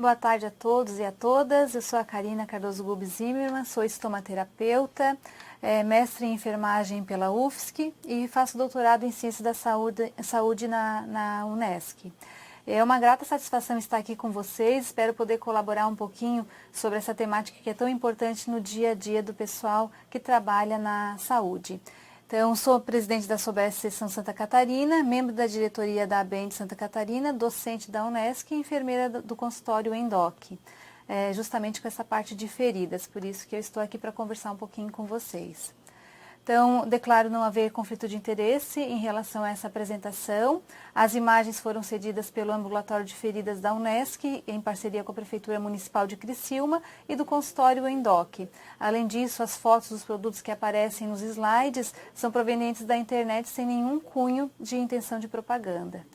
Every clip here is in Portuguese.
boa tarde a todos e a todas. Eu sou a Karina Cardoso Gubes Zimmermann, sou estomaterapeuta, mestre em enfermagem pela UFSC e faço doutorado em Ciências da Saúde na Unesc. É uma grata satisfação estar aqui com vocês, espero poder colaborar um pouquinho sobre essa temática que é tão importante no dia a dia do pessoal que trabalha na saúde. Então, sou presidente da SOBES Seção Santa Catarina, membro da diretoria da ABEM de Santa Catarina, docente da Unesc e enfermeira do consultório ENDOC, justamente com essa parte de feridas, por isso que eu estou aqui para conversar um pouquinho com vocês. Então, declaro não haver conflito de interesse em relação a essa apresentação. As imagens foram cedidas pelo Ambulatório de Feridas da Unesc, em parceria com a Prefeitura Municipal de Criciúma e do consultório ENDOC. Além disso, as fotos dos produtos que aparecem nos slides são provenientes da internet sem nenhum cunho de intenção de propaganda.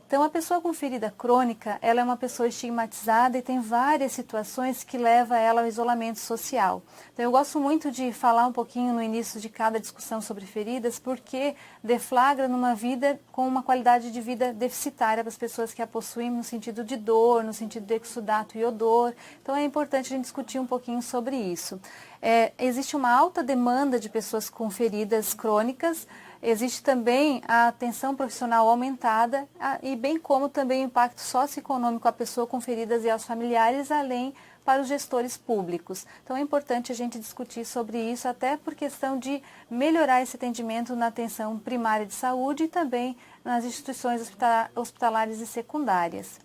Então, a pessoa com ferida crônica, ela é uma pessoa estigmatizada e tem várias situações que levam ela ao isolamento social. Então, eu gosto muito de falar um pouquinho no início de cada discussão sobre feridas, porque deflagra numa vida com uma qualidade de vida deficitária para as pessoas que a possuem no sentido de dor, no sentido de exudato e odor. Então, é importante a gente discutir um pouquinho sobre isso. Existe uma alta demanda de pessoas com feridas crônicas. Existe também a atenção profissional aumentada e bem como também o impacto socioeconômico à pessoa com feridas e aos familiares, além para os gestores públicos. Então é importante a gente discutir sobre isso, até por questão de melhorar esse atendimento na atenção primária de saúde e também nas instituições hospitalares e secundárias.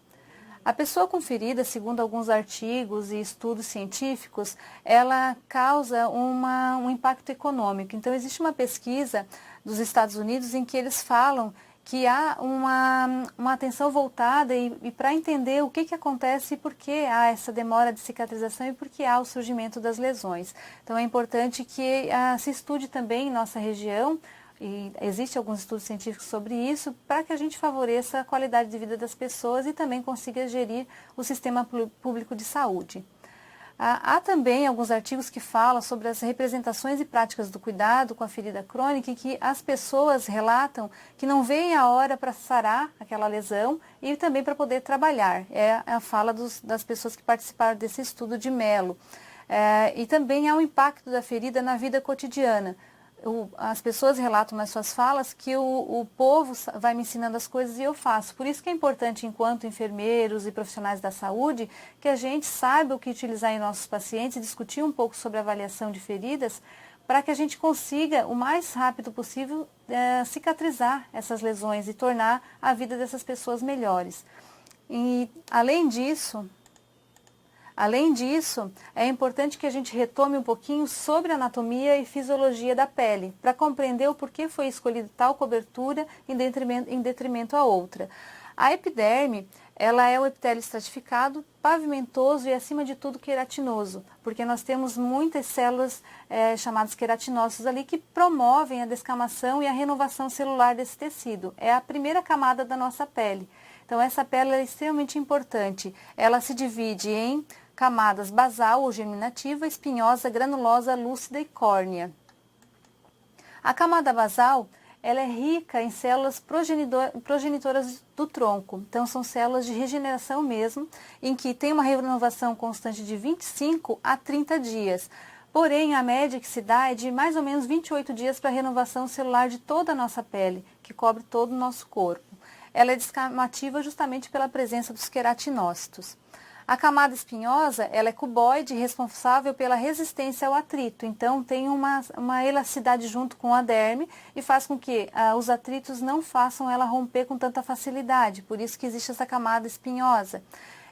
A pessoa com ferida, segundo alguns artigos e estudos científicos, ela causa um impacto econômico. Então, existe uma pesquisa dos Estados Unidos em que eles falam que há uma atenção voltada e para entender o que acontece e por que há essa demora de cicatrização e por que há o surgimento das lesões. Então, é importante que se estude também em nossa região, e existem alguns estudos científicos sobre isso, para que a gente favoreça a qualidade de vida das pessoas e também consiga gerir o sistema público de saúde. Há também alguns artigos que falam sobre as representações e práticas do cuidado com a ferida crônica e que as pessoas relatam que não veem a hora para sarar aquela lesão e também para poder trabalhar. É a fala das pessoas que participaram desse estudo de Mello. E também há um impacto da ferida na vida cotidiana. As pessoas relatam nas suas falas que o povo vai me ensinando as coisas e eu faço. Por isso que é importante, enquanto enfermeiros e profissionais da saúde, que a gente saiba o que utilizar em nossos pacientes, discutir um pouco sobre a avaliação de feridas, para que a gente consiga, o mais rápido possível, cicatrizar essas lesões e tornar a vida dessas pessoas melhores. E, além disso, é importante que a gente retome um pouquinho sobre a anatomia e fisiologia da pele, para compreender o porquê foi escolhida tal cobertura em detrimento a outra. A epiderme, ela é o epitélio estratificado, pavimentoso e, acima de tudo, queratinoso, porque nós temos muitas células chamadas queratinócitos ali que promovem a descamação e a renovação celular desse tecido. É a primeira camada da nossa pele. Então, essa pele é extremamente importante. Ela se divide em camadas basal ou germinativa, espinhosa, granulosa, lúcida e córnea. A camada basal, ela é rica em células progenitoras do tronco. Então, são células de regeneração mesmo, em que tem uma renovação constante de 25 a 30 dias. Porém, a média que se dá é de mais ou menos 28 dias para a renovação celular de toda a nossa pele, que cobre todo o nosso corpo. Ela é descamativa justamente pela presença dos queratinócitos. A camada espinhosa, ela é cuboide, responsável pela resistência ao atrito. Então, tem uma elasticidade junto com a derme e faz com que os atritos não façam ela romper com tanta facilidade. Por isso que existe essa camada espinhosa.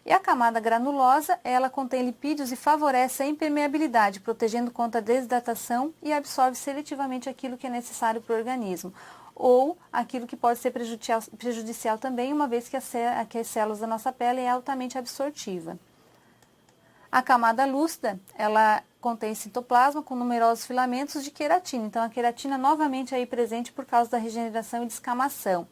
E a camada granulosa, ela contém lipídios e favorece a impermeabilidade, protegendo contra a desidratação e absorve seletivamente aquilo que é necessário para o organismo, ou aquilo que pode ser prejudicial também, uma vez que as células da nossa pele é altamente absortiva. A camada lúcida, ela contém citoplasma com numerosos filamentos de queratina. Então, a queratina novamente aí presente por causa da regeneração e descamação.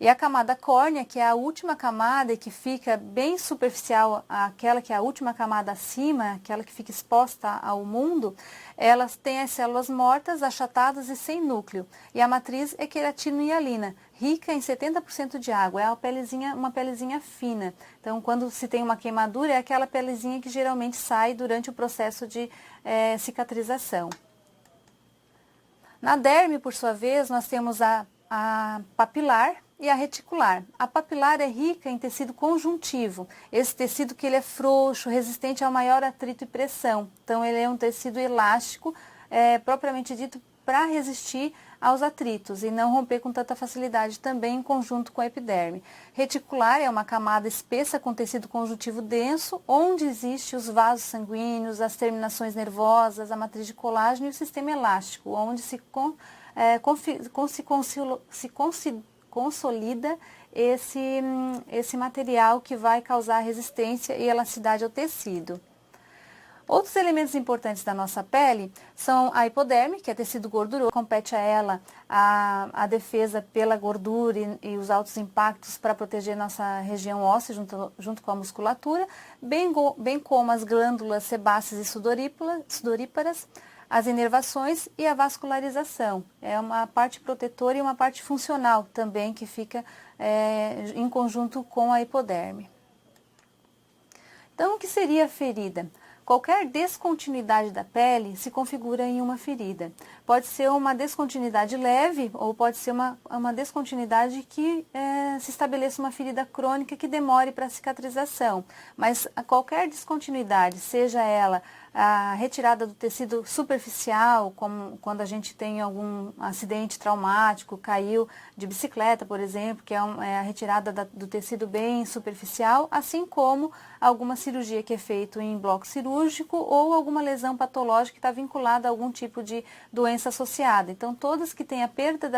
E a camada córnea, que é a última camada e que fica bem superficial, aquela que é a última camada acima, aquela que fica exposta ao mundo, elas têm as células mortas, achatadas e sem núcleo. E a matriz é queratina-hialina, rica em 70% de água, é uma pelezinha fina. Então, quando se tem uma queimadura, é aquela pelezinha que geralmente sai durante o processo de cicatrização. Na derme, por sua vez, nós temos a papilar e a reticular. A papilar é rica em tecido conjuntivo. Esse tecido que ele é frouxo, resistente ao maior atrito e pressão. Então, ele é um tecido elástico, propriamente dito, para resistir aos atritos e não romper com tanta facilidade também em conjunto com a epiderme. Reticular é uma camada espessa com tecido conjuntivo denso, onde existem os vasos sanguíneos, as terminações nervosas, a matriz de colágeno e o sistema elástico, onde se consolida esse material que vai causar resistência e elasticidade ao tecido. Outros elementos importantes da nossa pele são a hipoderme, que é tecido gorduroso, compete a ela a defesa pela gordura e os altos impactos para proteger nossa região óssea junto com a musculatura, bem como as glândulas sebáceas e sudoríparas, as inervações e a vascularização. É uma parte protetora e uma parte funcional também que fica em conjunto com a hipoderme. Então, o que seria a ferida? Qualquer descontinuidade da pele se configura em uma ferida. Pode ser uma descontinuidade leve ou pode ser uma descontinuidade que se estabeleça uma ferida crônica que demore para a cicatrização. Mas qualquer descontinuidade, seja ela a retirada do tecido superficial, como quando a gente tem algum acidente traumático, caiu de bicicleta, por exemplo, que é a retirada do tecido bem superficial, assim como alguma cirurgia que é feita em bloco cirúrgico ou alguma lesão patológica que está vinculada a algum tipo de doença associada. Então, todas que têm a perda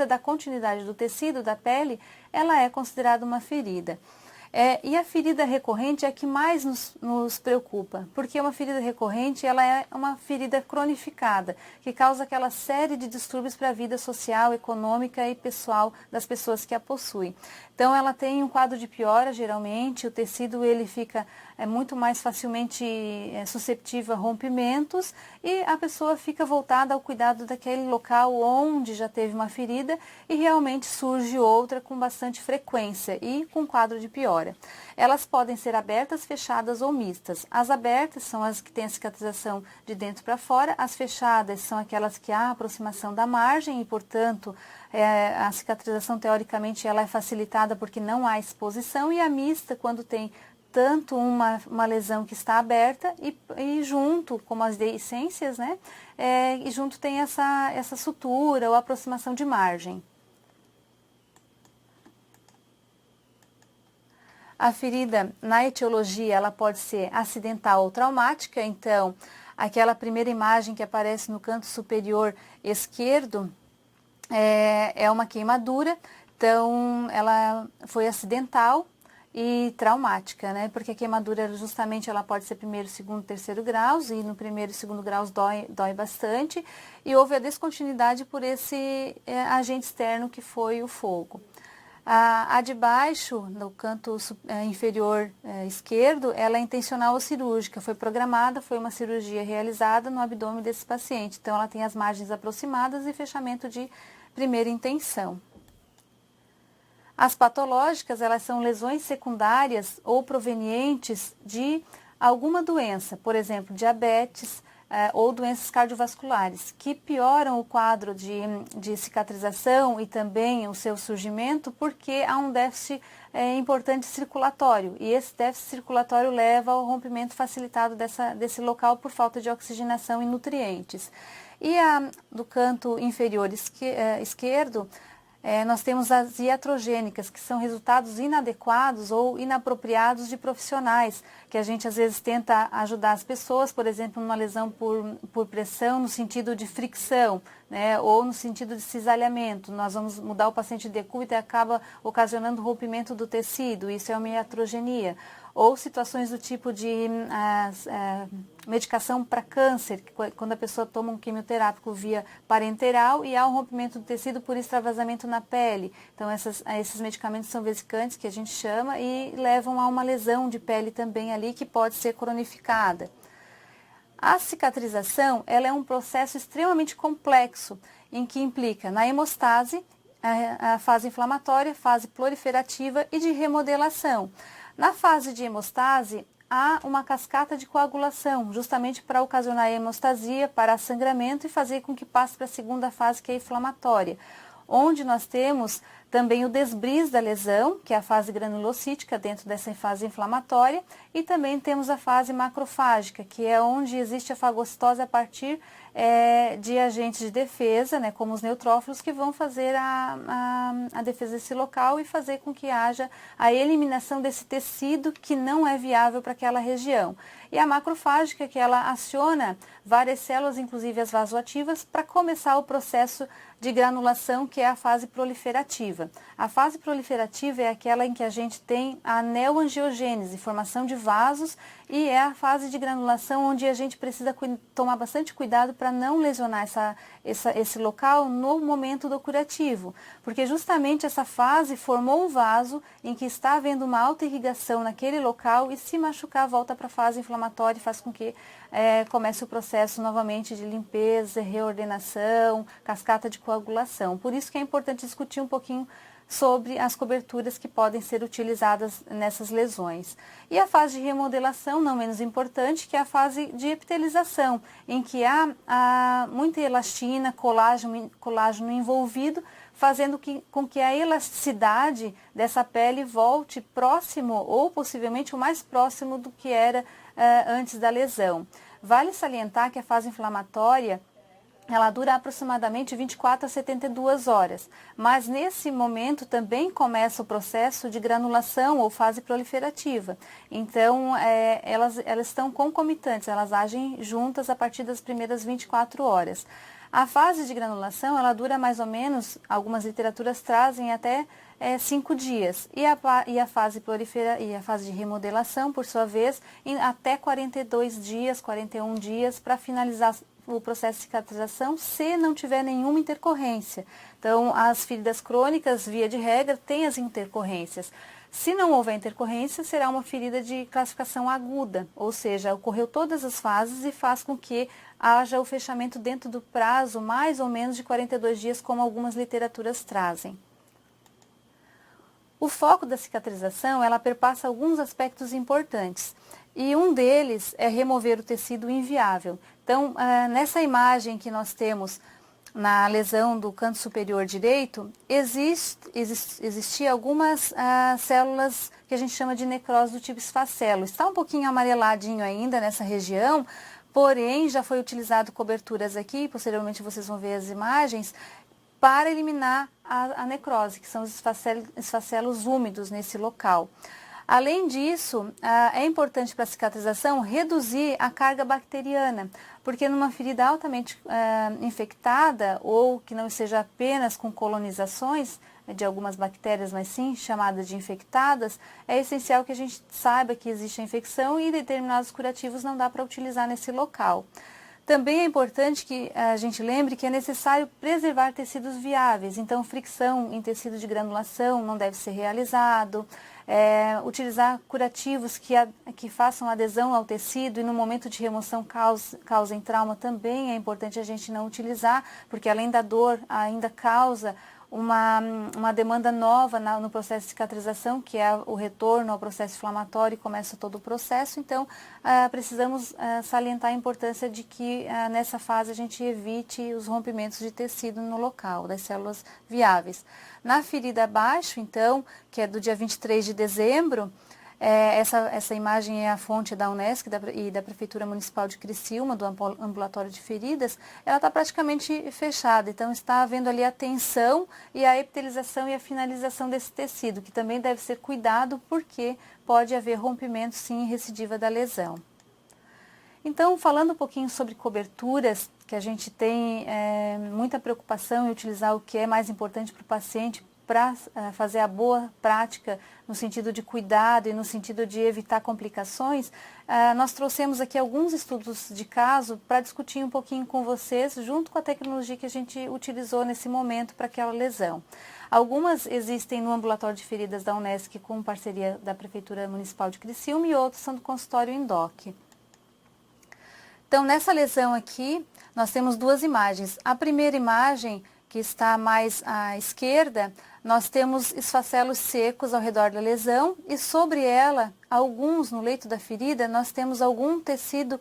da continuidade do tecido, da pele, ela é considerada uma ferida. E a ferida recorrente é a que mais nos preocupa, porque uma ferida recorrente ela é uma ferida cronificada, que causa aquela série de distúrbios para a vida social, econômica e pessoal das pessoas que a possuem. Então, ela tem um quadro de piora, geralmente, o tecido ele fica muito mais facilmente susceptível a rompimentos e a pessoa fica voltada ao cuidado daquele local onde já teve uma ferida e realmente surge outra com bastante frequência e com quadro de piora. Elas podem ser abertas, fechadas ou mistas. As abertas são as que têm a cicatrização de dentro para fora, as fechadas são aquelas que há aproximação da margem e, portanto, a cicatrização teoricamente ela é facilitada porque não há exposição, e a mista quando tem tanto uma lesão que está aberta e junto, como as deiscências, né? E junto tem essa sutura ou aproximação de margem. A ferida, na etiologia, ela pode ser acidental ou traumática, então, aquela primeira imagem que aparece no canto superior esquerdo é uma queimadura, então ela foi acidental e traumática, né? Porque a queimadura justamente ela pode ser primeiro, segundo, terceiro graus, e no primeiro e segundo graus dói bastante, e houve a descontinuidade por esse agente externo que foi o fogo. A de baixo, no canto inferior esquerdo, ela é intencional ou cirúrgica, foi programada, foi uma cirurgia realizada no abdômen desse paciente, então ela tem as margens aproximadas e fechamento de primeira intenção. As patológicas, elas são lesões secundárias ou provenientes de alguma doença, por exemplo, diabetes ou doenças cardiovasculares, que pioram o quadro de cicatrização e também o seu surgimento, porque há um déficit importante circulatório, e esse déficit circulatório leva ao rompimento facilitado desse local por falta de oxigenação e nutrientes. E do canto inferior esquerdo, nós temos as iatrogênicas, que são resultados inadequados ou inapropriados de profissionais, que a gente às vezes tenta ajudar as pessoas, por exemplo, numa lesão por pressão no sentido de fricção, né, ou no sentido de cisalhamento. Nós vamos mudar o paciente de decúbito e acaba ocasionando rompimento do tecido, isso é uma iatrogenia. ou situações do tipo de medicação para câncer, quando a pessoa toma um quimioterápico via parenteral e há um rompimento do tecido por extravasamento na pele. Então, esses medicamentos são vesicantes, que a gente chama, e levam a uma lesão de pele também ali, que pode ser cronificada. A cicatrização, ela é um processo extremamente complexo, em que implica na hemostase, a fase inflamatória, fase proliferativa e de remodelação. Na fase de hemostase, há uma cascata de coagulação, justamente para ocasionar a hemostasia, parar sangramento e fazer com que passe para a segunda fase, que é a inflamatória, onde nós temos também o desbris da lesão, que é a fase granulocítica dentro dessa fase inflamatória, e também temos a fase macrofágica, que é onde existe a fagocitose a partir de agentes de defesa, né, como os neutrófilos, que vão fazer a defesa desse local e fazer com que haja a eliminação desse tecido que não é viável para aquela região. E a macrofágica, que ela aciona várias células, inclusive as vasoativas, para começar o processo de granulação, que é a fase proliferativa. A fase proliferativa é aquela em que a gente tem a neoangiogênese, formação de vasos, e é a fase de granulação onde a gente precisa tomar bastante cuidado para não lesionar esse local no momento do curativo, porque justamente essa fase formou um vaso em que está havendo uma alta irrigação naquele local, e se machucar volta para a fase inflamatória e faz com que comece o processo novamente de limpeza, reordenação, cascata de coagulação. Por isso que é importante discutir um pouquinho sobre as coberturas que podem ser utilizadas nessas lesões. E a fase de remodelação, não menos importante, que é a fase de epitelização, em que há muita elastina, colágeno envolvido, fazendo com que a elasticidade dessa pele volte próximo ou possivelmente o mais próximo do que era antes da lesão. Vale salientar que a fase inflamatória ela dura aproximadamente 24 a 72 horas, mas nesse momento também começa o processo de granulação ou fase proliferativa. Então, elas estão concomitantes, elas agem juntas a partir das primeiras 24 horas. A fase de granulação, ela dura mais ou menos, algumas literaturas trazem até 5 dias. E a fase e a fase de remodelação, por sua vez, até 42 dias, 41 dias, para finalizar o processo de cicatrização, se não tiver nenhuma intercorrência. Então, as feridas crônicas, via de regra, têm as intercorrências. Se não houver intercorrência, será uma ferida de classificação aguda, ou seja, ocorreu todas as fases e faz com que haja o fechamento dentro do prazo mais ou menos de 42 dias, como algumas literaturas trazem. O foco da cicatrização, ela perpassa alguns aspectos importantes, e um deles é remover o tecido inviável. Então, nessa imagem que nós temos na lesão do canto superior direito, existia algumas células que a gente chama de necrose do tipo esfacelo. Está um pouquinho amareladinho ainda nessa região, porém já foi utilizado coberturas aqui, posteriormente vocês vão ver as imagens, para eliminar a necrose, que são os esfacelos úmidos nesse local. Além disso, é importante para a cicatrização reduzir a carga bacteriana, porque numa ferida altamente infectada, ou que não seja apenas com colonizações de algumas bactérias, mas sim chamadas de infectadas, é essencial que a gente saiba que existe a infecção e determinados curativos não dá para utilizar nesse local. Também é importante que a gente lembre que é necessário preservar tecidos viáveis, então fricção em tecido de granulação não deve ser realizado, utilizar curativos que façam adesão ao tecido e no momento de remoção causem trauma também é importante a gente não utilizar, porque além da dor ainda causa uma demanda nova no processo de cicatrização, que é o retorno ao processo inflamatório e começa todo o processo. Então, precisamos salientar a importância de que nessa fase a gente evite os rompimentos de tecido no local, das células viáveis. Na ferida abaixo, então, que é do dia 23 de dezembro, essa imagem é a fonte da Unesc e da Prefeitura Municipal de Criciúma, do ambulatório de feridas, ela está praticamente fechada, então está havendo ali a tensão e a epitelização e a finalização desse tecido, que também deve ser cuidado porque pode haver rompimento sim e recidiva da lesão. Então, falando um pouquinho sobre coberturas, que a gente tem muita preocupação em utilizar o que é mais importante para o paciente, para fazer a boa prática no sentido de cuidado e no sentido de evitar complicações, nós trouxemos aqui alguns estudos de caso para discutir um pouquinho com vocês, junto com a tecnologia que a gente utilizou nesse momento para aquela lesão. Algumas existem no ambulatório de feridas da Unesc com parceria da Prefeitura Municipal de Criciúma e outras são do consultório Indoc. Então, nessa lesão aqui, nós temos duas imagens. A primeira imagem, que está mais à esquerda, nós temos esfacelos secos ao redor da lesão e sobre ela, alguns no leito da ferida, nós temos algum tecido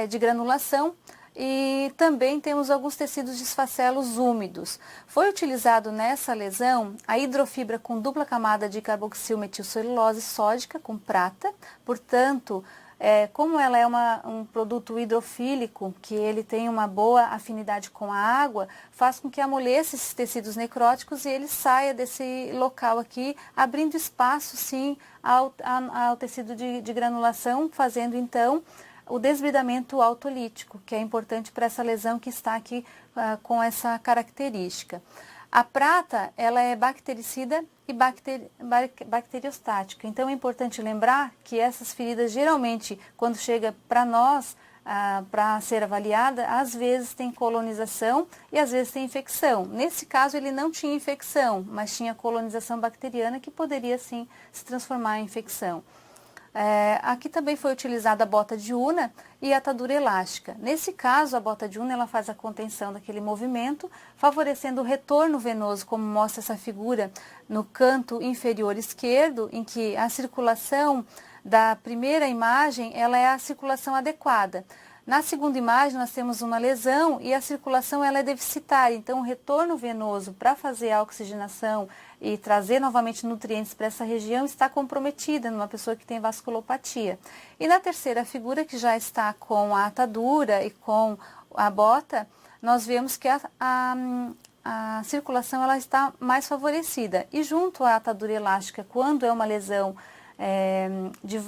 de granulação e também temos alguns tecidos de esfacelos úmidos. Foi utilizado nessa lesão a hidrofibra com dupla camada de carboxilmetilcelulose sódica com prata, portanto, como ela é um produto hidrofílico, que ele tem uma boa afinidade com a água, faz com que amoleça esses tecidos necróticos e ele saia desse local aqui, abrindo espaço, sim, ao tecido de granulação, fazendo, então, o desbridamento autolítico, que é importante para essa lesão que está aqui com essa característica. A prata, ela é bactericida e bacteriostática. Então, é importante lembrar que essas feridas, geralmente, quando chega para nós, para ser avaliada, às vezes tem colonização e às vezes tem infecção. Nesse caso, ele não tinha infecção, mas tinha colonização bacteriana que poderia, sim, se transformar em infecção. Aqui também foi utilizada a bota de Una e a atadura elástica. Nesse caso, a bota de Una ela faz a contenção daquele movimento, favorecendo o retorno venoso, como mostra essa figura no canto inferior esquerdo, em que a circulação da primeira imagem ela é a circulação adequada. Na segunda imagem, nós temos uma lesão e a circulação ela é deficitária, então o retorno venoso para fazer a oxigenação e trazer novamente nutrientes para essa região está comprometida numa pessoa que tem vasculopatia. E na terceira figura, que já está com a atadura e com a bota, nós vemos que a circulação ela está mais favorecida. E junto à atadura elástica, quando é uma lesão de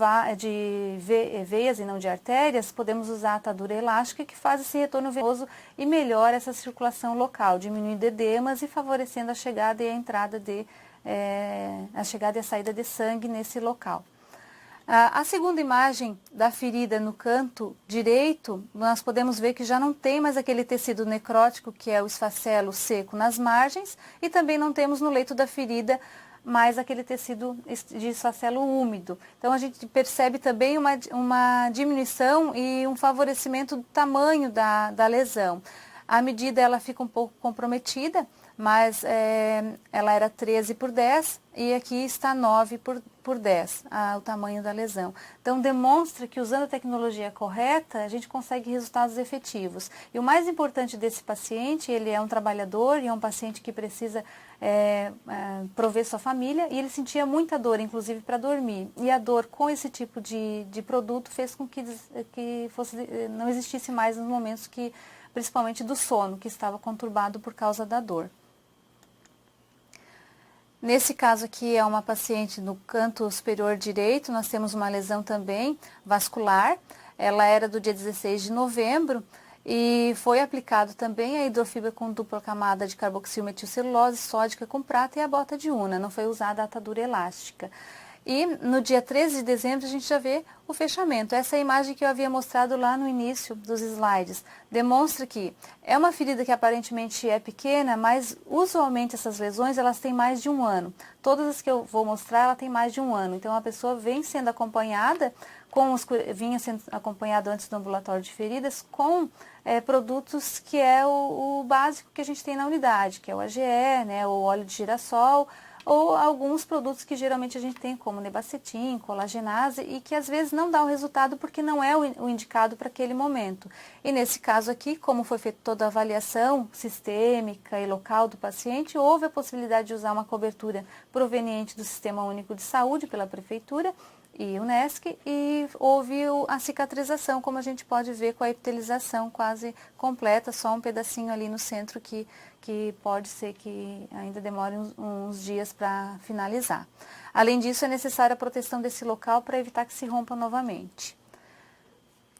veias e não de artérias, podemos usar a atadura elástica que faz esse retorno venoso e melhora essa circulação local, diminuindo edemas e favorecendo a chegada e a entrada a chegada e a saída de sangue nesse local. A segunda imagem da ferida no canto direito, nós podemos ver que já não tem mais aquele tecido necrótico que é o esfacelo seco nas margens e também não temos no leito da ferida mais aquele tecido de esfacelo úmido. Então, a gente percebe também uma diminuição e um favorecimento do tamanho da lesão. A medida ela fica um pouco comprometida, mas ela era 13/10 e aqui está 9/10, o tamanho da lesão. Então, demonstra que usando a tecnologia correta, a gente consegue resultados efetivos. E o mais importante desse paciente, ele é um trabalhador e é um paciente que precisa prover sua família e ele sentia muita dor, inclusive para dormir. E a dor com esse tipo de produto fez com que não existisse mais nos momentos principalmente do sono, que estava conturbado por causa da dor. Nesse caso aqui é uma paciente no canto superior direito, nós temos uma lesão também vascular, ela era do dia 16 de novembro e foi aplicado também a hidrofibra com dupla camada de carboxilmetilcelulose sódica com prata e a bota de Una, não foi usada a atadura elástica. E no dia 13 de dezembro a gente já vê o fechamento. Essa é a imagem que eu havia mostrado lá no início dos slides. Demonstra que é uma ferida que aparentemente é pequena, mas usualmente essas lesões elas têm mais de 1 ano. Todas as que eu vou mostrar, ela tem mais de 1 ano. Então a pessoa vem sendo acompanhada, vinha sendo acompanhada antes do ambulatório de feridas, com produtos que é o básico que a gente tem na unidade, que é o AGE, né, o óleo de girassol, ou alguns produtos que geralmente a gente tem, como nebacetim, colagenase, e que às vezes não dá o resultado porque não é o indicado para aquele momento. E nesse caso aqui, como foi feita toda a avaliação sistêmica e local do paciente, houve a possibilidade de usar uma cobertura proveniente do Sistema Único de Saúde pela Prefeitura e Unesc, e houve a cicatrização, como a gente pode ver com a epitelização quase completa, só um pedacinho ali no centro que pode ser que ainda demore uns dias para finalizar. Além disso, é necessária a proteção desse local para evitar que se rompa novamente.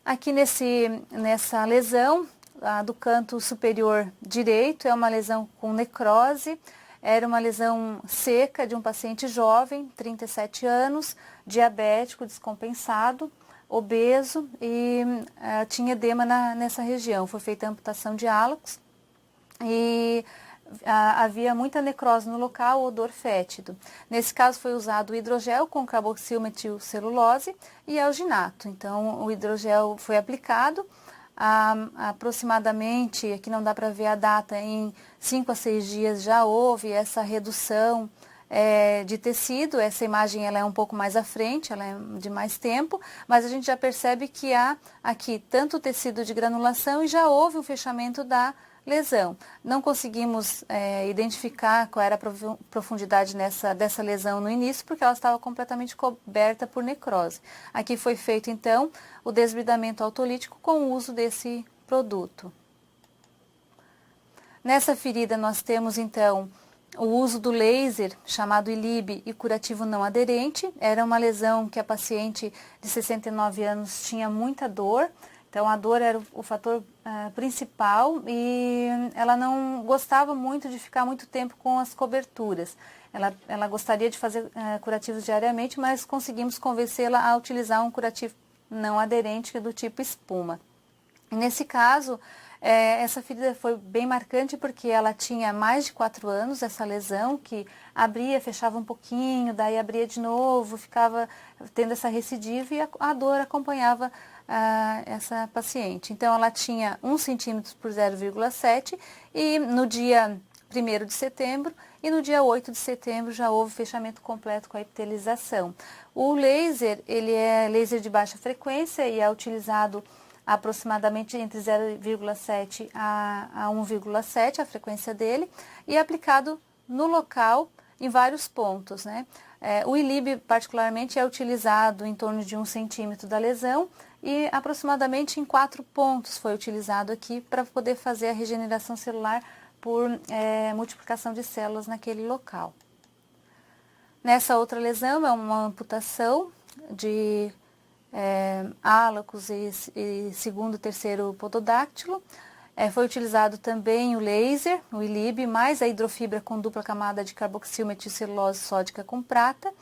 Aqui nessa lesão, do canto superior direito, é uma lesão com necrose, Era uma lesão seca de um paciente jovem, 37 anos, diabético, descompensado, obeso e tinha edema nessa região. Foi feita a amputação de hálux e havia muita necrose no local, odor fétido. Nesse caso foi usado o hidrogel com carboxilmetilcelulose e alginato. Então o hidrogel foi aplicado, aproximadamente, aqui não dá para ver a data, em 5 a 6 dias já houve essa redução de tecido. Essa imagem ela é um pouco mais à frente, ela é de mais tempo, mas a gente já percebe que há aqui tanto tecido de granulação e já houve o fechamento da lesão. Não conseguimos identificar qual era a profundidade dessa lesão no início, porque ela estava completamente coberta por necrose. Aqui foi feito, então, o desbridamento autolítico com o uso desse produto. Nessa ferida nós temos, então, o uso do laser, chamado ILIB, e curativo não aderente. Era uma lesão que a paciente de 69 anos tinha muita dor. Então, a dor era o fator principal e ela não gostava muito de ficar muito tempo com as coberturas. Ela gostaria de fazer curativos diariamente, mas conseguimos convencê-la a utilizar um curativo não aderente do tipo espuma. E nesse caso, essa ferida foi bem marcante porque ela tinha mais de 4 anos, essa lesão, que abria, fechava um pouquinho, daí abria de novo, ficava tendo essa recidiva e a dor acompanhava essa paciente. Então, ela tinha 1 centímetro por 0,7 e no dia 1º de setembro e no dia 8 de setembro já houve fechamento completo com a epitelização. O laser, ele é laser de baixa frequência e é utilizado aproximadamente entre 0,7 a 1,7 a frequência dele e é aplicado no local em vários pontos, né? O ILIB particularmente é utilizado em torno de 1 centímetro da lesão e aproximadamente em 4 pontos foi utilizado aqui para poder fazer a regeneração celular por multiplicação de células naquele local. Nessa outra lesão é uma amputação de hálacos e segundo e terceiro pododáctilo. Foi utilizado também o laser, o ILIB, mais a hidrofibra com dupla camada de carboxilmetilcelulose sódica com prata,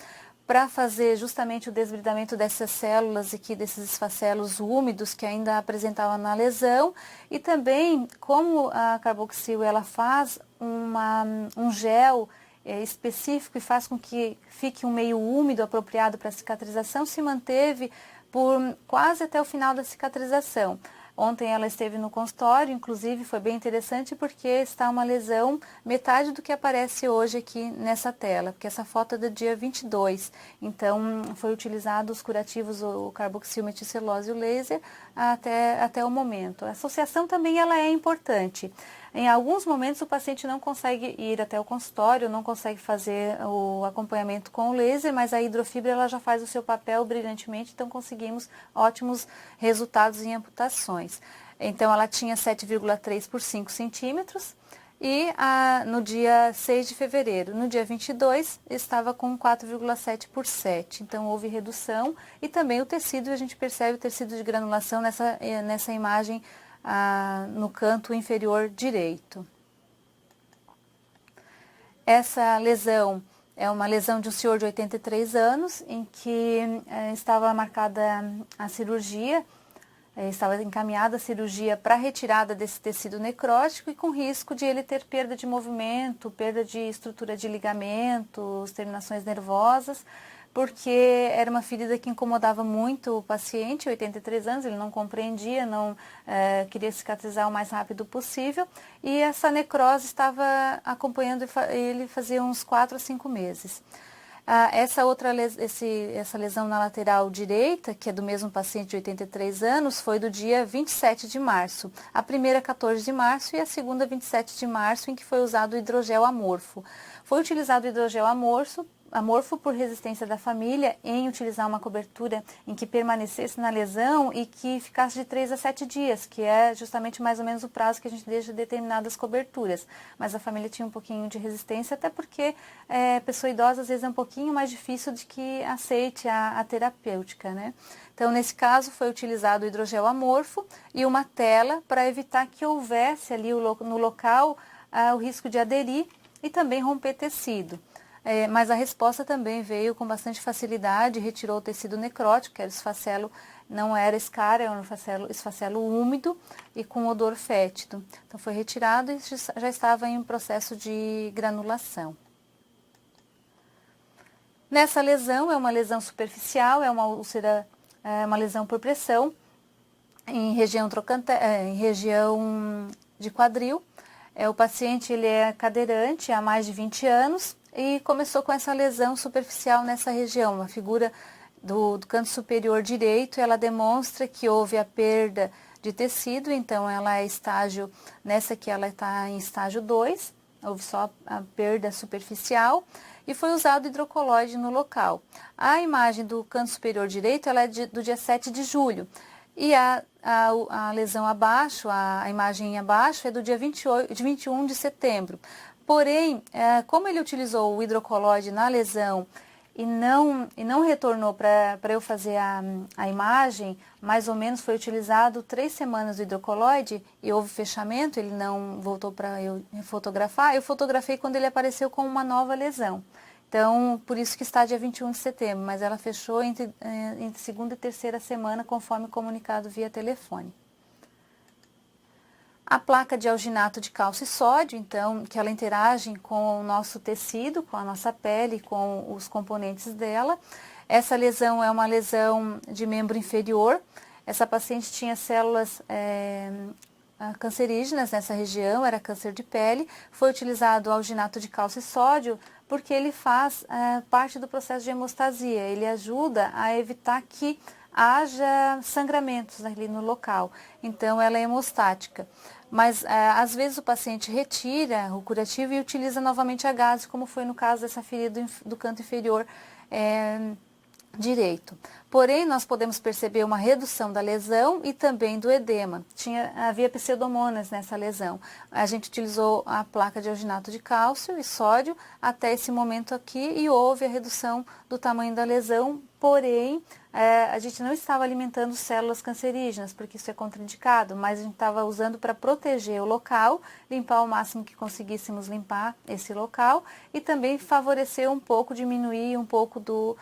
para fazer justamente o desbridamento dessas células aqui, desses esfacelos úmidos que ainda apresentavam na lesão. E também, como a carboxil ela faz um gel específico e faz com que fique um meio úmido apropriado para a cicatrização, se manteve por quase até o final da cicatrização. Ontem ela esteve no consultório, inclusive foi bem interessante porque está uma lesão metade do que aparece hoje aqui nessa tela, porque essa foto é do dia 22. Então, foi utilizado os curativos, o carboxilmetilcelulose e o laser até o momento. A associação também ela é importante. Em alguns momentos o paciente não consegue ir até o consultório, não consegue fazer o acompanhamento com o laser, mas a hidrofibra ela já faz o seu papel brilhantemente, então conseguimos ótimos resultados em amputações. Então ela tinha 7,3 por 5 centímetros e no dia 6 de fevereiro, no dia 22, estava com 4,7 por 7. Então houve redução e também o tecido, a gente percebe o tecido de granulação nessa imagem no canto inferior direito. Essa lesão é uma lesão de um senhor de 83 anos, em que estava marcada a cirurgia, estava encaminhada a cirurgia para retirada desse tecido necrótico e com risco de ele ter perda de movimento, perda de estrutura de ligamentos, terminações nervosas, porque era uma ferida que incomodava muito o paciente, 83 anos, ele não compreendia, não queria cicatrizar o mais rápido possível, e essa necrose estava acompanhando ele fazia uns 4 a 5 meses. Essa lesão na lateral direita, que é do mesmo paciente de 83 anos, foi do dia 27 de março. A primeira 14 de março e a segunda 27 de março, em que foi usado o hidrogel amorfo. Foi utilizado o hidrogel amorfo por resistência da família em utilizar uma cobertura em que permanecesse na lesão e que ficasse de 3 a 7 dias, que é justamente mais ou menos o prazo que a gente deixa determinadas coberturas. Mas a família tinha um pouquinho de resistência, até porque pessoa idosa às vezes é um pouquinho mais difícil de que aceite a terapêutica, né? Então, nesse caso, foi utilizado o hidrogel amorfo e uma tela para evitar que houvesse ali no local o risco de aderir e também romper tecido. Mas a resposta também veio com bastante facilidade, retirou o tecido necrótico, que era o esfacelo, não era escara, era um esfacelo úmido e com odor fétido. Então foi retirado e já estava em um processo de granulação. Nessa lesão, é uma lesão superficial, é uma úlcera, uma lesão por pressão, em região de quadril. O paciente ele é cadeirante há mais de 20 anos e começou com essa lesão superficial nessa região. A figura do canto superior direito, ela demonstra que houve a perda de tecido, então ela é estágio, nessa aqui ela está em estágio 2, houve só a perda superficial e foi usado hidrocolóide no local. A imagem do canto superior direito, ela é do dia 7 de julho. E a lesão abaixo, a imagem abaixo, é do dia 21 de setembro. Porém, como ele utilizou o hidrocolóide na lesão e não retornou para eu fazer a imagem, mais ou menos foi utilizado 3 semanas do hidrocolóide e houve fechamento, ele não voltou para eu fotografar. Eu fotografei quando ele apareceu com uma nova lesão. Então, por isso que está dia 21 de setembro, mas ela fechou entre segunda e terceira semana, conforme comunicado via telefone. A placa de alginato de cálcio e sódio, então, que ela interage com o nosso tecido, com a nossa pele, com os componentes dela. Essa lesão é uma lesão de membro inferior. Essa paciente tinha células cancerígenas nessa região, era câncer de pele. Foi utilizado o alginato de cálcio e sódio porque ele faz parte do processo de hemostasia. Ele ajuda a evitar que haja sangramentos ali no local. Então, ela é hemostática. Mas, às vezes, o paciente retira o curativo e utiliza novamente a gase, como foi no caso dessa ferida do canto inferior direito. Porém, nós podemos perceber uma redução da lesão e também do edema. Havia pseudomonas nessa lesão. A gente utilizou a placa de alginato de cálcio e sódio até esse momento aqui e houve a redução do tamanho da lesão, porém, a gente não estava alimentando células cancerígenas, porque isso é contraindicado, mas a gente estava usando para proteger o local, limpar o máximo que conseguíssemos limpar esse local e também favorecer um pouco, diminuir um pouco do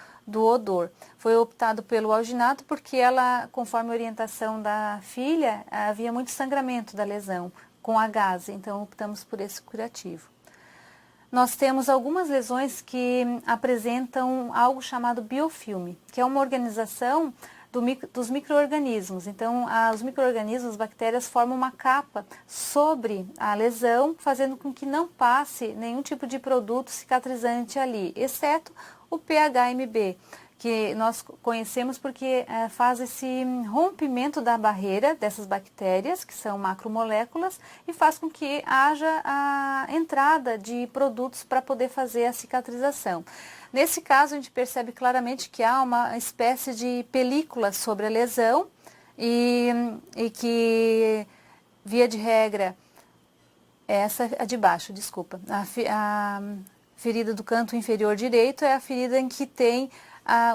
odor. Foi optado pelo alginato porque ela, conforme a orientação da filha, havia muito sangramento da lesão com a gase, então optamos por esse curativo. Nós temos algumas lesões que apresentam algo chamado biofilme, que é uma organização dos micro-organismos. Então, os micro-organismos, as bactérias, formam uma capa sobre a lesão, fazendo com que não passe nenhum tipo de produto cicatrizante ali, exceto o PHMB, que nós conhecemos porque faz esse rompimento da barreira dessas bactérias, que são macromoléculas, e faz com que haja a entrada de produtos para poder fazer a cicatrização. Nesse caso, a gente percebe claramente que há uma espécie de película sobre a lesão e que, via de regra, essa é a de baixo, desculpa, a ferida do canto inferior direito é a ferida em que tem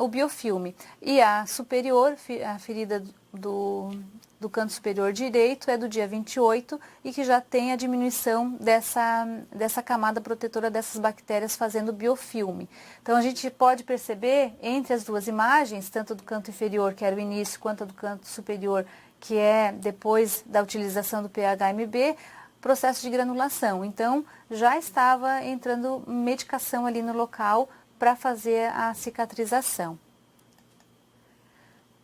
o biofilme. E a superior, a ferida do canto superior direito é do dia 28 e que já tem a diminuição dessa camada protetora dessas bactérias fazendo biofilme. Então, a gente pode perceber entre as duas imagens, tanto do canto inferior, que era o início, quanto do canto superior, que é depois da utilização do PHMB, processo de granulação. Então, já estava entrando medicação ali no local para fazer a cicatrização.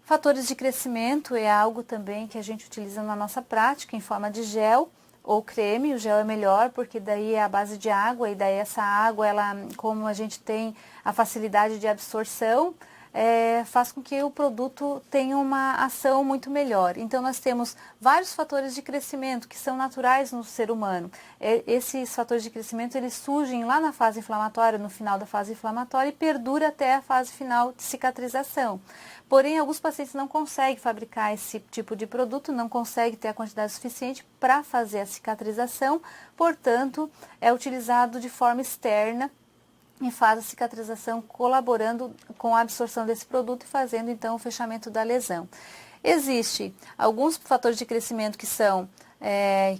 Fatores de crescimento é algo também que a gente utiliza na nossa prática em forma de gel ou creme. O gel é melhor porque daí é a base de água e daí essa água, como a gente tem a facilidade de absorção, faz com que o produto tenha uma ação muito melhor. Então, nós temos vários fatores de crescimento que são naturais no ser humano. Esses fatores de crescimento, eles surgem lá na fase inflamatória, no final da fase inflamatória e perdura até a fase final de cicatrização. Porém, alguns pacientes não conseguem fabricar esse tipo de produto, não conseguem ter a quantidade suficiente para fazer a cicatrização, portanto, é utilizado de forma externa e faz a cicatrização colaborando com a absorção desse produto e fazendo então o fechamento da lesão. Existem alguns fatores de crescimento que são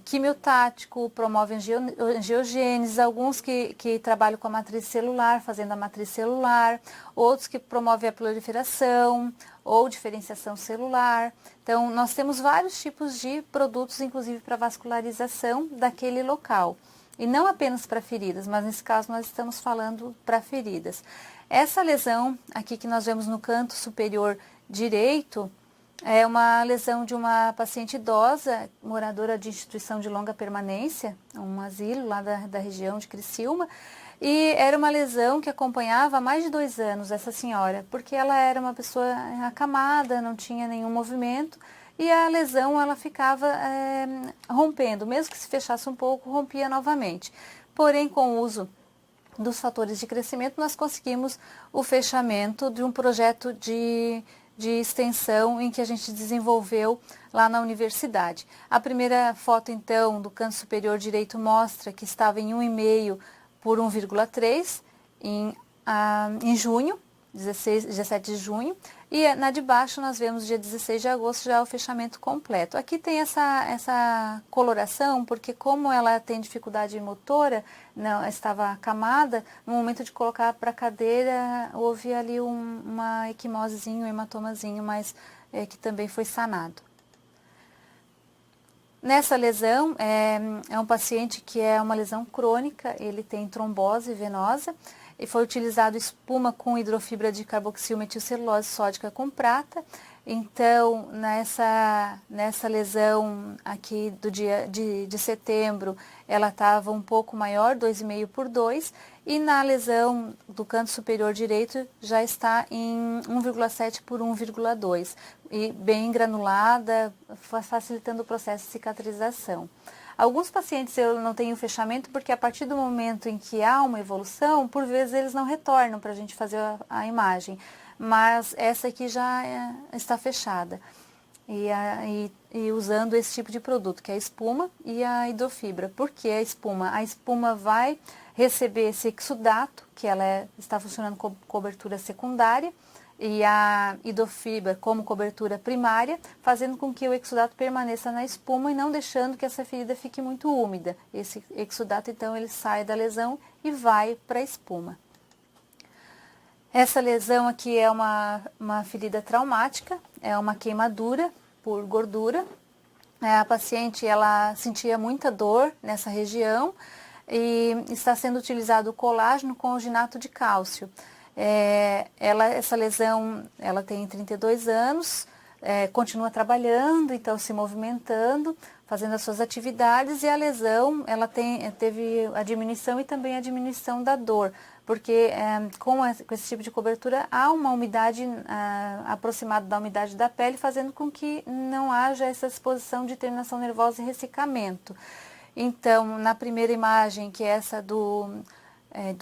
quimiotático, promove angiogênese, alguns que trabalham com a matriz celular, fazendo a matriz celular, outros que promovem a proliferação ou diferenciação celular. Então, nós temos vários tipos de produtos, inclusive para vascularização daquele local. E não apenas para feridas, mas nesse caso nós estamos falando para feridas. Essa lesão aqui que nós vemos no canto superior direito, é uma lesão de uma paciente idosa, moradora de instituição de longa permanência, um asilo lá da região de Criciúma, e era uma lesão que acompanhava há mais de 2 anos essa senhora, porque ela era uma pessoa acamada, não tinha nenhum movimento, e a lesão ela ficava rompendo, mesmo que se fechasse um pouco, rompia novamente. Porém, com o uso dos fatores de crescimento, nós conseguimos o fechamento de um projeto de extensão em que a gente desenvolveu lá na universidade. A primeira foto, então, do canto superior direito mostra que estava em 1,5 por 1,3 em junho, 17 de junho, e na de baixo nós vemos dia 16 de agosto já o fechamento completo. Aqui tem essa coloração, porque como ela tem dificuldade motora, não estava acamada, no momento de colocar para a cadeira, houve ali uma equimosezinho, um hematomazinho, mas que também foi sanado. Nessa lesão, é um paciente que é uma lesão crônica, ele tem trombose venosa, e foi utilizado espuma com hidrofibra de carboxil metilcelulose sódica com prata. Então, nessa lesão aqui do dia de setembro, ela estava um pouco maior, 2,5 por 2, e na lesão do canto superior direito já está em 1,7 por 1,2, e bem granulada, facilitando o processo de cicatrização. Alguns pacientes eu não tenho fechamento porque a partir do momento em que há uma evolução, por vezes eles não retornam para a gente fazer a imagem, mas essa aqui já está fechada e usando esse tipo de produto, que é a espuma e a hidrofibra. Por que a espuma? A espuma vai receber esse exudato, que ela está funcionando como cobertura secundária, e a hidrofibra como cobertura primária, fazendo com que o exudato permaneça na espuma e não deixando que essa ferida fique muito úmida. Esse exudato, então, ele sai da lesão e vai para a espuma. Essa lesão aqui é uma ferida traumática, é uma queimadura por gordura. A paciente, ela sentia muita dor nessa região e está sendo utilizado o colágeno com alginato de cálcio. Essa lesão, ela tem 32 anos, continua trabalhando, então se movimentando, fazendo as suas atividades, e a lesão, ela teve a diminuição e também a diminuição da dor, porque com esse tipo de cobertura há uma umidade aproximada da umidade da pele, fazendo com que não haja essa exposição de terminação nervosa e ressecamento. Então, na primeira imagem, que é essa do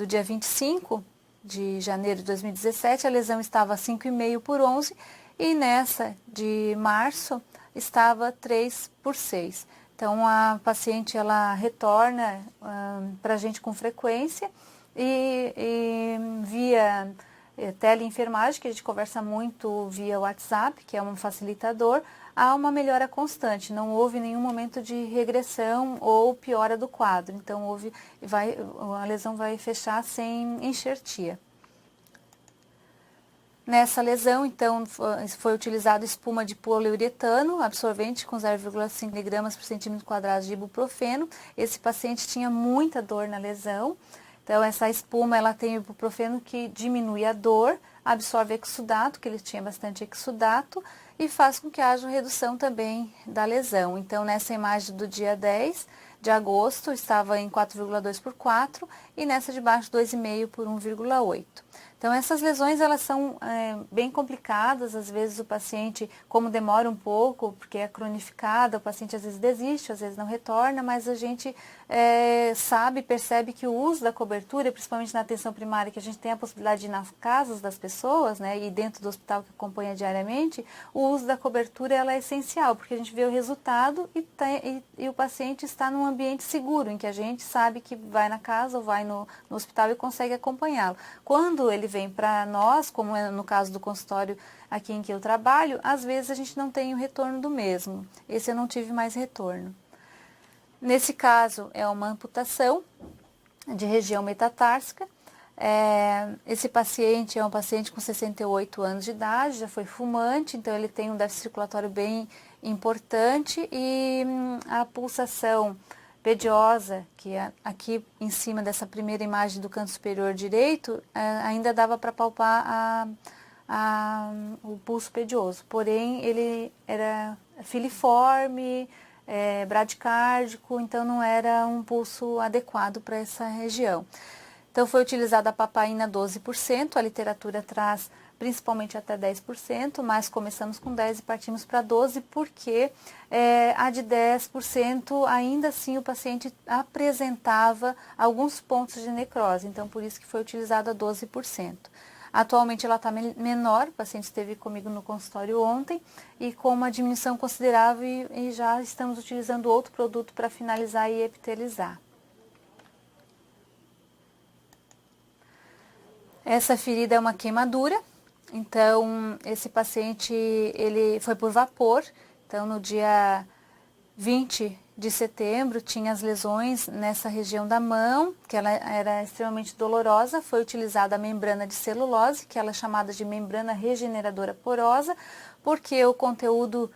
dia 25 de janeiro de 2017, a lesão estava 5,5 por 11, e nessa de março estava 3 por 6. Então, a paciente ela retorna para a gente com frequência e via teleenfermagem, que a gente conversa muito via WhatsApp, que é um facilitador, há uma melhora constante, não houve nenhum momento de regressão ou piora do quadro. Então, a lesão vai fechar sem enxertia. Nessa lesão, então, foi utilizado espuma de poliuretano, absorvente com 0,5 mg por centímetro quadrado de ibuprofeno. Esse paciente tinha muita dor na lesão. Então, essa espuma, ela tem ibuprofeno que diminui a dor, absorve exudato, que ele tinha bastante exudato, e faz com que haja redução também da lesão. Então, nessa imagem do dia 10 de agosto, estava em 4,2 por 4, e nessa de baixo, 2,5 por 1,8. Então, essas lesões, elas são bem complicadas, às vezes o paciente, como demora um pouco, porque é cronificada, o paciente às vezes desiste, às vezes não retorna, mas a gente percebe que o uso da cobertura, principalmente na atenção primária, que a gente tem a possibilidade de ir nas casas das pessoas, né, e dentro do hospital que acompanha diariamente, o uso da cobertura ela é essencial, porque a gente vê o resultado e o paciente está num ambiente seguro, em que a gente sabe que vai na casa ou vai no hospital e consegue acompanhá-lo. Quando ele vem para nós, como é no caso do consultório aqui em que eu trabalho, às vezes a gente não tem o retorno do mesmo. Esse eu não tive mais retorno. Nesse caso, é uma amputação de região metatársica. Esse paciente é um paciente com 68 anos de idade, já foi fumante, então ele tem um déficit circulatório bem importante e a pulsação pediosa, que é aqui em cima dessa primeira imagem do canto superior direito, ainda dava para palpar o pulso pedioso, porém ele era filiforme, bradicárdico, então não era um pulso adequado para essa região. Então foi utilizada a papaina 12%, a literatura traz principalmente até 10%, mas começamos com 10% e partimos para 12%, porque a de 10% ainda assim o paciente apresentava alguns pontos de necrose, então por isso que foi utilizada 12%. Atualmente ela está menor, o paciente esteve comigo no consultório ontem e com uma diminuição considerável e já estamos utilizando outro produto para finalizar e epitelizar. Essa ferida é uma queimadura, então esse paciente ele foi por vapor, então no dia 20 de setembro tinha as lesões nessa região da mão, que ela era extremamente dolorosa, foi utilizada a membrana de celulose, que ela é chamada de membrana regeneradora porosa, porque o conteúdo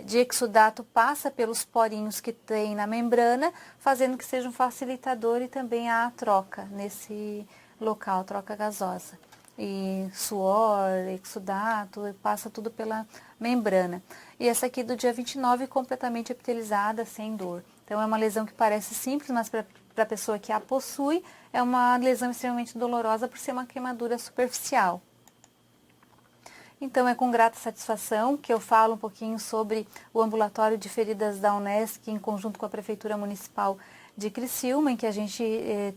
de exudato passa pelos porinhos que tem na membrana, fazendo que seja um facilitador e também a troca nesse local, troca gasosa. E suor, exudato, passa tudo pela membrana. E essa aqui do dia 29, completamente epitelizada, sem dor. Então é uma lesão que parece simples, mas para a pessoa que a possui, é uma lesão extremamente dolorosa por ser uma queimadura superficial. Então é com grata satisfação que eu falo um pouquinho sobre o ambulatório de feridas da Unesc em conjunto com a Prefeitura Municipal de Criciúma, em que a gente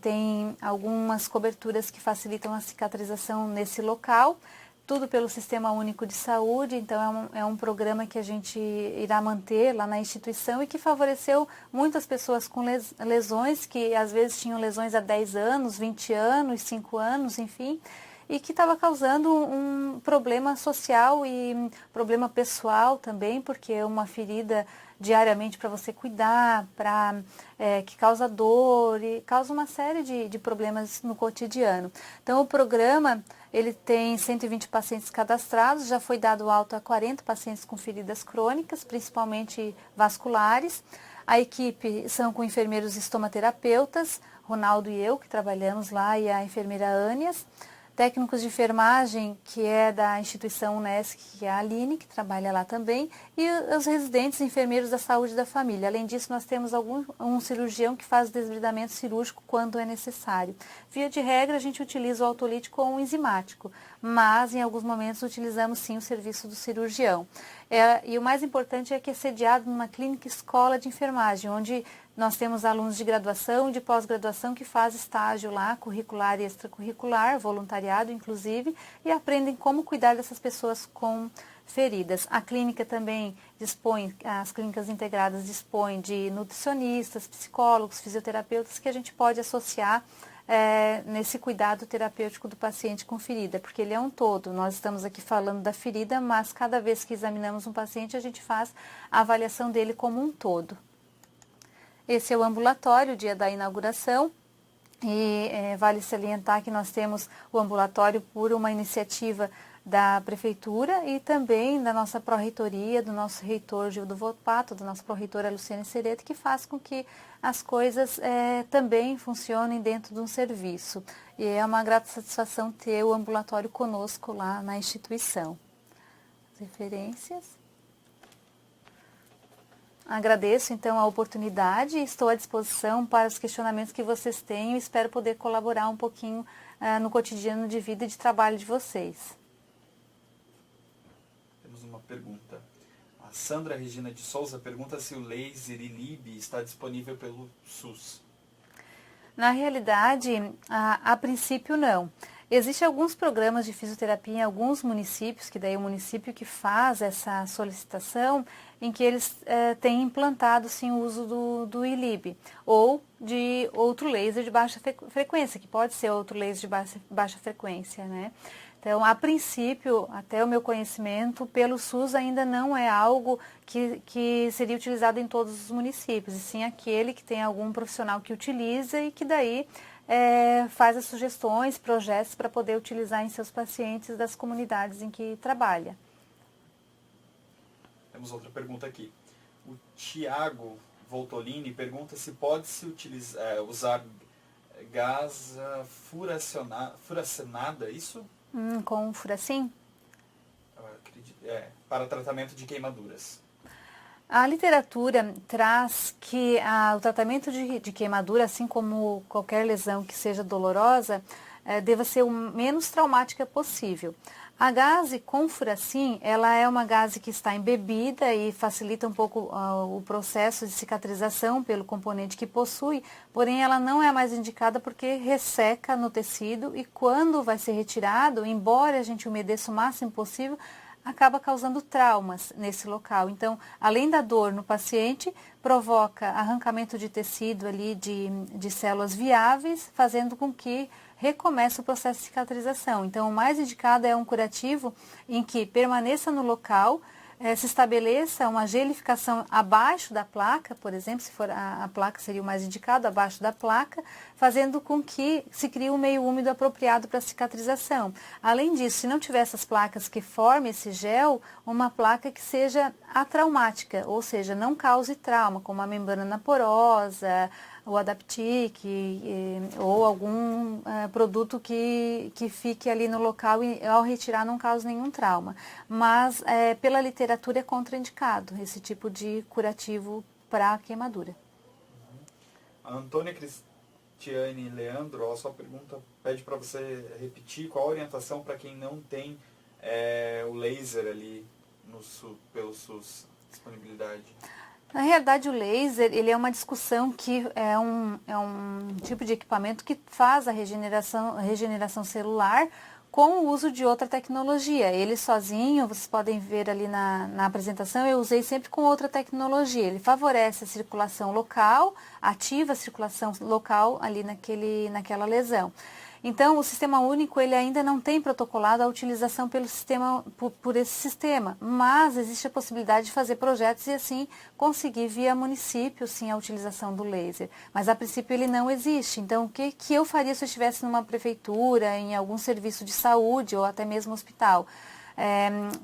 tem algumas coberturas que facilitam a cicatrização nesse local, tudo pelo Sistema Único de Saúde, então é um programa que a gente irá manter lá na instituição e que favoreceu muitas pessoas com lesões, que às vezes tinham lesões há 10 anos, 20 anos, 5 anos, enfim, e que estava causando um problema social e problema pessoal também, porque é uma ferida diariamente para você cuidar, que causa dor e causa uma série de problemas no cotidiano. Então o programa ele tem 120 pacientes cadastrados, já foi dado alta a 40 pacientes com feridas crônicas, principalmente vasculares. A equipe são com enfermeiros estomaterapeutas, Ronaldo e eu, que trabalhamos lá, e a enfermeira Ânias. Técnicos de enfermagem, que é da instituição Unesc, que é a Aline, que trabalha lá também, e os residentes enfermeiros da saúde da família. Além disso, nós temos um cirurgião que faz desbridamento cirúrgico quando é necessário. Via de regra, a gente utiliza o autolítico ou o enzimático, mas em alguns momentos utilizamos sim o serviço do cirurgião. E o mais importante é que é sediado numa clínica escola de enfermagem, onde nós temos alunos de graduação e de pós-graduação que fazem estágio lá, curricular e extracurricular, voluntariado inclusive, e aprendem como cuidar dessas pessoas com feridas. A clínica também dispõe, as clínicas integradas dispõem de nutricionistas, psicólogos, fisioterapeutas que a gente pode associar nesse cuidado terapêutico do paciente com ferida, porque ele é um todo. Nós estamos aqui falando da ferida, mas cada vez que examinamos um paciente, a gente faz a avaliação dele como um todo. Esse é o ambulatório, o dia da inauguração, e vale salientar que nós temos o ambulatório por uma iniciativa da Prefeitura e também da nossa pró-reitoria, do nosso reitor Gildo Volpato, da nossa pró-reitora Luciane Sereta, que faz com que as coisas também funcionem dentro de um serviço. E é uma grata satisfação ter o ambulatório conosco lá na instituição. As referências. Agradeço então a oportunidade e estou à disposição para os questionamentos que vocês têm e espero poder colaborar um pouquinho no cotidiano de vida e de trabalho de vocês. Temos uma pergunta. A Sandra Regina de Souza pergunta se o laser ILIB está disponível pelo SUS. Na realidade, a princípio não. Existem alguns programas de fisioterapia em alguns municípios, que daí é o município que faz essa solicitação, em que eles têm implantado sim o uso do ILIB, ou de outro laser de baixa frequência, que pode ser outro laser de baixa frequência, né? Então, a princípio, até o meu conhecimento, pelo SUS ainda não é algo que seria utilizado em todos os municípios, e sim aquele que tem algum profissional que utiliza e que daí faz as sugestões, projetos para poder utilizar em seus pacientes das comunidades em que trabalha. Temos outra pergunta aqui. O Tiago Voltolini pergunta se pode-se usar gás furacenada, isso? Com furacim? Para tratamento de queimaduras. A literatura traz que o tratamento de queimadura, assim como qualquer lesão que seja dolorosa, deva ser o menos traumática possível. A gaze com furacim, ela é uma gaze que está embebida e facilita um pouco o processo de cicatrização pelo componente que possui, porém ela não é a mais indicada porque resseca no tecido e quando vai ser retirado, embora a gente umedeça o máximo possível, acaba causando traumas nesse local. Então, além da dor no paciente, provoca arrancamento de tecido ali de células viáveis, fazendo com que recomece o processo de cicatrização. Então, o mais indicado é um curativo em que permaneça no local, se estabeleça uma gelificação abaixo da placa, por exemplo, se for a placa seria o mais indicado, abaixo da placa, fazendo com que se crie um meio úmido apropriado para a cicatrização. Além disso, se não tiver essas placas que formem esse gel, uma placa que seja atraumática, ou seja, não cause trauma, como a membrana porosa, o Adaptic, ou algum produto que fique ali no local e ao retirar não cause nenhum trauma. Mas pela literatura é contraindicado esse tipo de curativo para queimadura. A Antônia Cristiane Leandro, a sua pergunta pede para você repetir qual a orientação para quem não tem o laser ali pelo SUS, disponibilidade. Na realidade, o laser ele é uma discussão que é um tipo de equipamento que faz a regeneração celular com o uso de outra tecnologia. Ele sozinho, vocês podem ver ali na apresentação, eu usei sempre com outra tecnologia. Ele favorece a circulação local, ativa a circulação local ali naquela lesão. Então, o sistema único ele ainda não tem protocolado a utilização por esse sistema, mas existe a possibilidade de fazer projetos e assim conseguir via município sim a utilização do laser. Mas a princípio ele não existe. Então, o que eu faria se eu estivesse numa prefeitura, em algum serviço de saúde ou até mesmo hospital?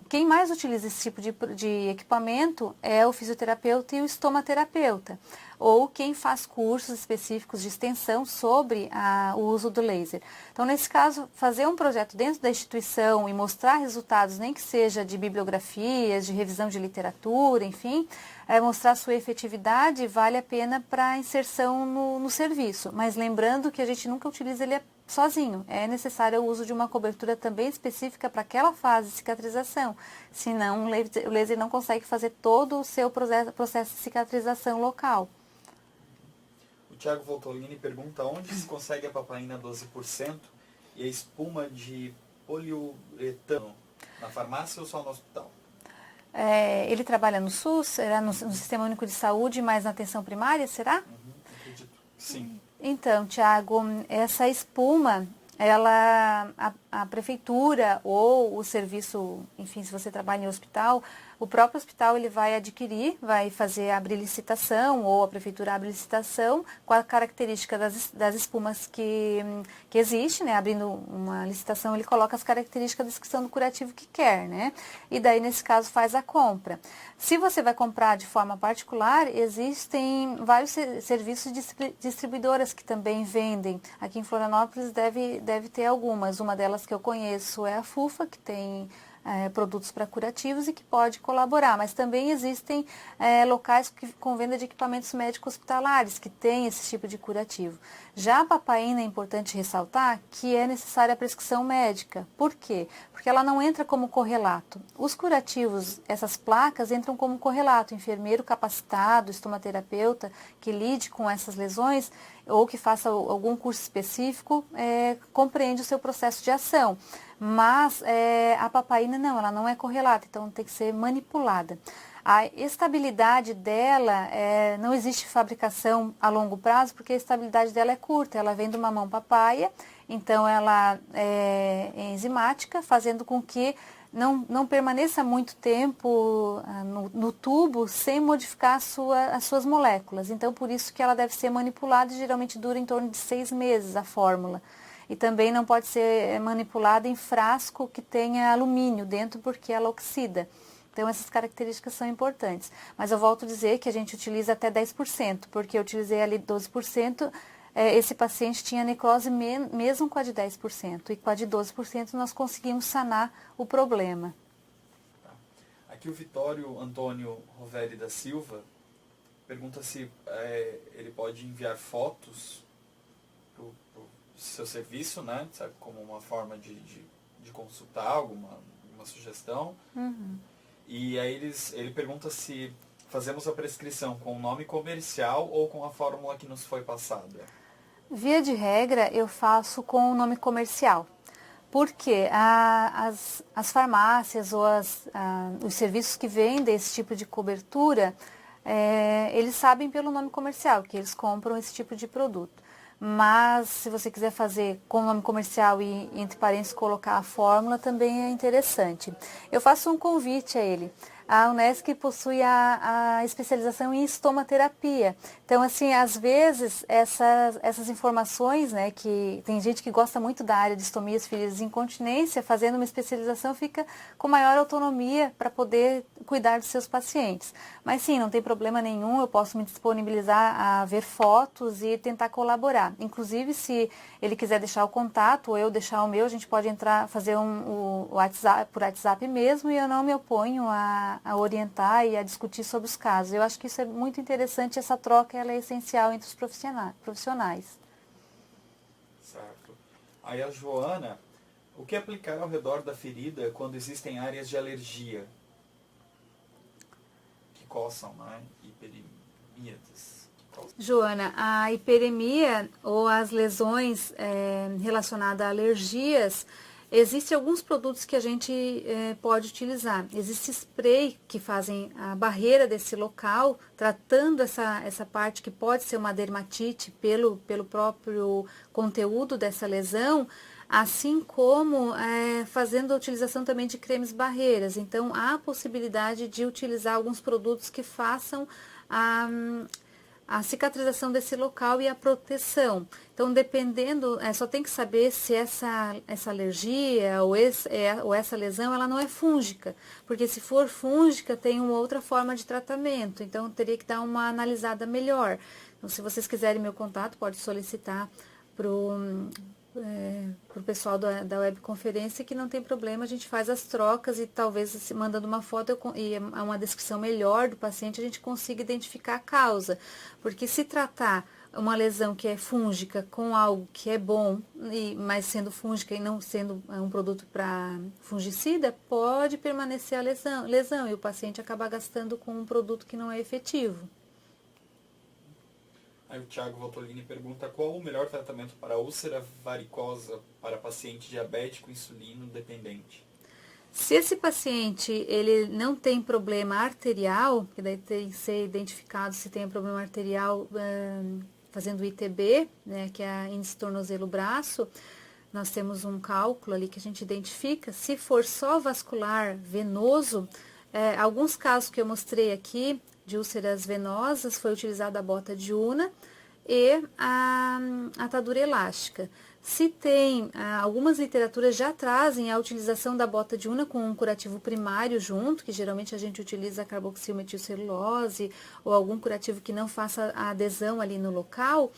Quem mais utiliza esse tipo de equipamento é o fisioterapeuta e o estomaterapeuta, ou quem faz cursos específicos de extensão sobre o uso do laser. Então, nesse caso, fazer um projeto dentro da instituição e mostrar resultados, nem que seja de bibliografias, de revisão de literatura, enfim, mostrar sua efetividade, vale a pena para inserção no serviço. Mas lembrando que a gente nunca utiliza ele sozinho. É necessário o uso de uma cobertura também específica para aquela fase de cicatrização. Senão, o laser não consegue fazer todo o seu processo de cicatrização local. O Tiago Voltolini pergunta onde se consegue a papaina 12% e a espuma de poliuretano, na farmácia ou só no hospital? Ele trabalha no SUS, era no Sistema Único de Saúde, mas na atenção primária, será? Acredito. Sim. Então, Tiago, essa espuma, a prefeitura ou o serviço, enfim, se você trabalha em hospital, o próprio hospital ele vai adquirir, vai abrir licitação, ou a prefeitura abre licitação com a característica das espumas que existe, né? Abrindo uma licitação, ele coloca as características da descrição do curativo que quer, né? E daí, nesse caso, faz a compra. Se você vai comprar de forma particular, existem vários serviços de distribuidoras que também vendem. Aqui em Florianópolis deve ter algumas. Uma delas que eu conheço é a FUFA, que tem produtos para curativos e que pode colaborar, mas também existem locais com venda de equipamentos médicos hospitalares que têm esse tipo de curativo. Já a papaina é importante ressaltar que é necessária a prescrição médica. Por quê? Porque ela não entra como correlato. Os curativos, essas placas, entram como correlato. O enfermeiro capacitado, estomaterapeuta, que lide com essas lesões ou que faça algum curso específico, compreende o seu processo de ação. Mas a papaina não, ela não é correlata, então tem que ser manipulada. A estabilidade dela, não existe fabricação a longo prazo, porque a estabilidade dela é curta. Ela vem do mamão papaya então ela é enzimática, fazendo com que não permaneça muito tempo no tubo sem modificar as suas moléculas. Então, por isso que ela deve ser manipulada e geralmente dura em torno de 6 meses a fórmula. E também não pode ser manipulada em frasco que tenha alumínio dentro, porque ela oxida. Então, essas características são importantes. Mas eu volto a dizer que a gente utiliza até 10%, porque eu utilizei ali 12%, esse paciente tinha necrose mesmo com a de 10%. E com a de 12% nós conseguimos sanar o problema. Tá. Aqui o Vitório Antônio Rovelli da Silva pergunta se ele pode enviar fotos para o seu serviço, né? Sabe, como uma forma de consultar alguma sugestão. Uhum. E aí ele pergunta se fazemos a prescrição com o nome comercial ou com a fórmula que nos foi passada. Via de regra, eu faço com o nome comercial. Porque as farmácias ou os serviços que vendem esse tipo de cobertura, eles sabem pelo nome comercial, que eles compram esse tipo de produto. Mas se você quiser fazer com o nome comercial e entre parênteses colocar a fórmula, também é interessante. Eu faço um convite a ele. A Unesc possui a especialização em estomaterapia. Então, assim, às vezes, essas informações, né, que tem gente que gosta muito da área de estomias, feridas e incontinência, fazendo uma especialização fica com maior autonomia para poder cuidar dos seus pacientes. Mas sim, não tem problema nenhum, eu posso me disponibilizar a ver fotos e tentar colaborar. Inclusive, se ele quiser deixar o contato ou eu deixar o meu, a gente pode fazer o WhatsApp, por WhatsApp mesmo, e eu não me oponho a orientar e a discutir sobre os casos. Eu acho que isso é muito interessante, essa troca ela é essencial entre os profissionais. Certo. Aí a Joana, o que aplicar ao redor da ferida quando existem áreas de alergia? Que coçam, né? Hiperemíatas. Joana, a hiperemia ou as lesões relacionadas a alergias, existem alguns produtos que a gente pode utilizar. Existe spray que fazem a barreira desse local, tratando essa parte que pode ser uma dermatite pelo próprio conteúdo dessa lesão, assim como fazendo a utilização também de cremes barreiras. Então, há a possibilidade de utilizar alguns produtos que façam a cicatrização desse local e a proteção. Então, dependendo, só tem que saber se essa alergia ou essa lesão, ela não é fúngica. Porque se for fúngica, tem uma outra forma de tratamento. Então, teria que dar uma analisada melhor. Então, se vocês quiserem meu contato, pode solicitar para o pessoal da webconferência, que não tem problema, a gente faz as trocas e talvez mandando uma foto e uma descrição melhor do paciente, a gente consiga identificar a causa. Porque se tratar uma lesão que é fúngica com algo que é bom, mas sendo fúngica e não sendo um produto para fungicida, pode permanecer a lesão e o paciente acaba gastando com um produto que não é efetivo. Aí o Thiago Voltolini pergunta qual o melhor tratamento para úlcera varicosa para paciente diabético insulino dependente. Se esse paciente ele não tem problema arterial, que daí tem que ser identificado se tem problema arterial fazendo ITB, né, que é a índice tornozelo-braço, nós temos um cálculo ali que a gente identifica. Se for só vascular venoso, alguns casos que eu mostrei aqui, de úlceras venosas, foi utilizada a bota de Una e a atadura elástica. Se tem, algumas literaturas já trazem a utilização da bota de Una com um curativo primário junto, que geralmente a gente utiliza carboxilmetilcelulose ou algum curativo que não faça a adesão ali no local,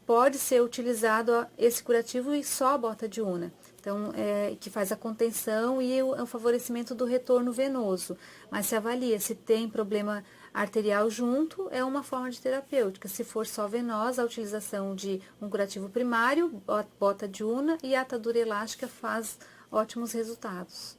pode ser utilizado esse curativo e só a bota de Una. Então, que faz a contenção e o favorecimento do retorno venoso. Mas se avalia se tem problema arterial junto, é uma forma de terapêutica. Se for só venosa, a utilização de um curativo primário, bota de Una e a atadura elástica faz ótimos resultados.